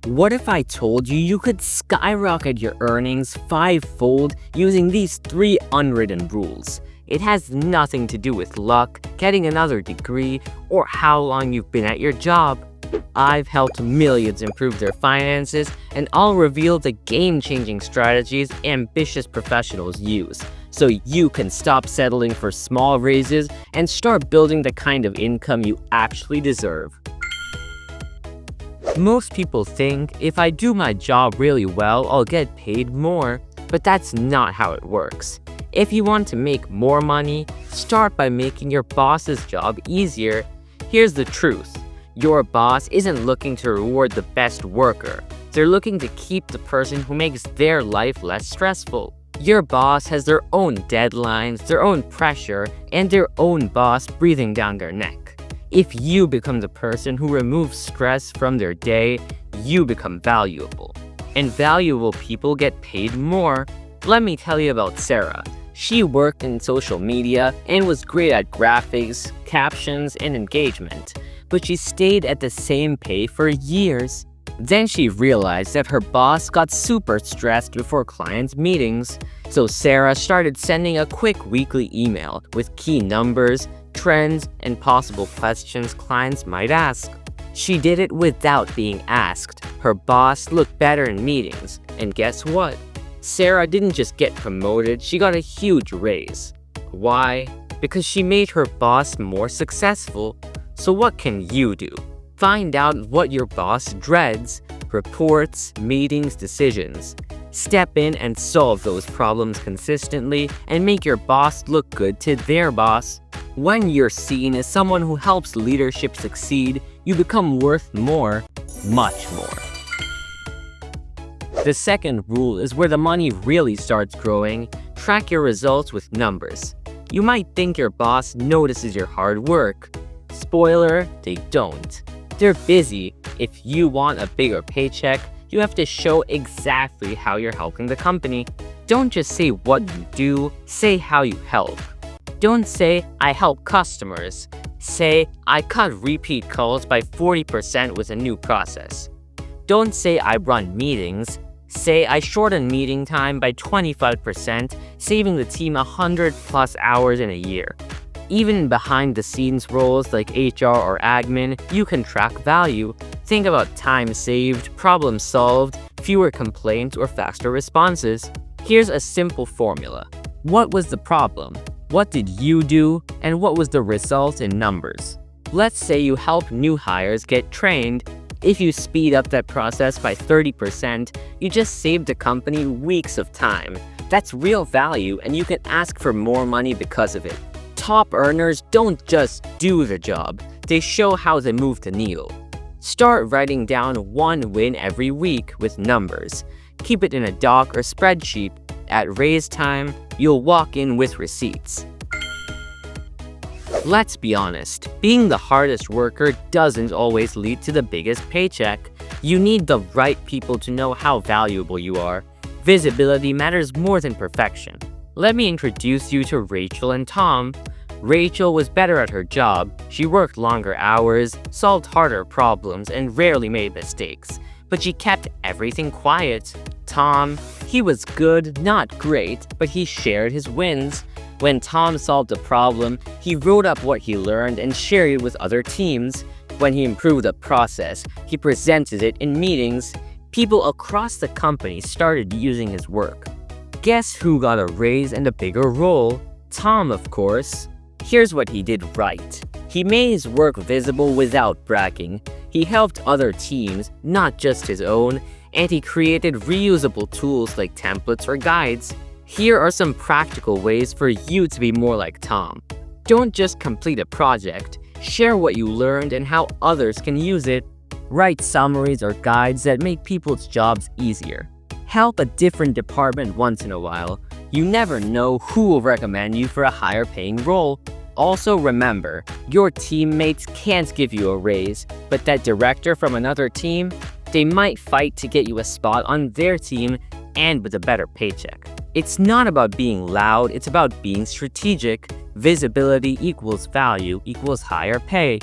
What if I told you you could skyrocket your earnings fivefold using these 3 unwritten rules? It has nothing to do with luck, getting another degree, or how long you've been at your job. I've helped millions improve their finances, and I'll reveal the game-changing strategies ambitious professionals use, so you can stop settling for small raises and start building the kind of income you actually deserve. Most people think if I do my job really well, I'll get paid more, but that's not how it works. If you want to make more money, start by making your boss's job easier. Here's the truth. Your boss isn't looking to reward the best worker. They're looking to keep the person who makes their life less stressful. Your boss has their own deadlines, their own pressure, and their own boss breathing down their neck. If you become the person who removes stress from their day, you become valuable. And valuable people get paid more. Let me tell you about Sarah. She worked in social media and was great at graphics, captions, and engagement, but she stayed at the same pay for years. Then she realized that her boss got super stressed before clients' meetings, so Sarah started sending a quick weekly email with key numbers, trends, and possible questions clients might ask. She did it without being asked. Her boss looked better in meetings, and guess what? Sarah didn't just get promoted, she got a huge raise. Why? Because she made her boss more successful. So what can you do? Find out what your boss dreads: reports, meetings, decisions. Step in and solve those problems consistently and make your boss look good to their boss. When you're seen as someone who helps leadership succeed, you become worth more, much more. The second rule is where the money really starts growing. Track your results with numbers. You might think your boss notices your hard work. Spoiler, they don't. They're busy. If you want a bigger paycheck, you have to show exactly how you're helping the company. Don't just say what you do, say how you help. Don't say, I help customers. Say, I cut repeat calls by 40% with a new process. Don't say, I run meetings. Say, I shorten meeting time by 25%, saving the team 100+ hours in a year. Even in behind-the-scenes roles like HR or admin, you can track value. Think about time saved, problems solved, fewer complaints, or faster responses. Here's a simple formula. What was the problem? What did you do? And what was the result in numbers? Let's say you help new hires get trained. If you speed up that process by 30%, you just saved the company weeks of time. That's real value, and you can ask for more money because of it. Top earners don't just do the job, they show how they move the needle. Start writing down one win every week with numbers. Keep it in a doc or spreadsheet. At raise time, you'll walk in with receipts. Let's be honest, being the hardest worker doesn't always lead to the biggest paycheck. You need the right people to know how valuable you are. Visibility matters more than perfection. Let me introduce you to Rachel and Tom. Rachel was better at her job. She worked longer hours, solved harder problems, and rarely made mistakes. But she kept everything quiet. Tom, he was good, not great, but he shared his wins. When Tom solved a problem, he wrote up what he learned and shared it with other teams. When he improved a process, he presented it in meetings. People across the company started using his work. Guess who got a raise and a bigger role? Tom, of course. Here's what he did right. He made his work visible without bragging. He helped other teams, not just his own, and he created reusable tools like templates or guides. Here are some practical ways for you to be more like Tom. Don't just complete a project. Share what you learned and how others can use it. Write summaries or guides that make people's jobs easier. Help a different department once in a while. You never know who will recommend you for a higher paying role. Also remember, your teammates can't give you a raise, but that director from another team, they might fight to get you a spot on their team and with a better paycheck. It's not about being loud, it's about being strategic. Visibility equals value equals higher pay.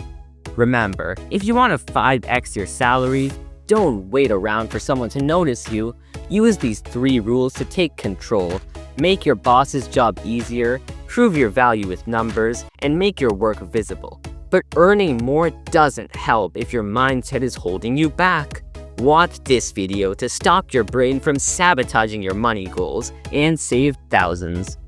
Remember, if you want to 5x your salary, Don't wait around for someone to notice you. Use these 3 rules to take control. Make your boss's job easier, prove your value with numbers, and make your work visible. But earning more doesn't help if your mindset is holding you back. Watch this video to stop your brain from sabotaging your money goals and save thousands.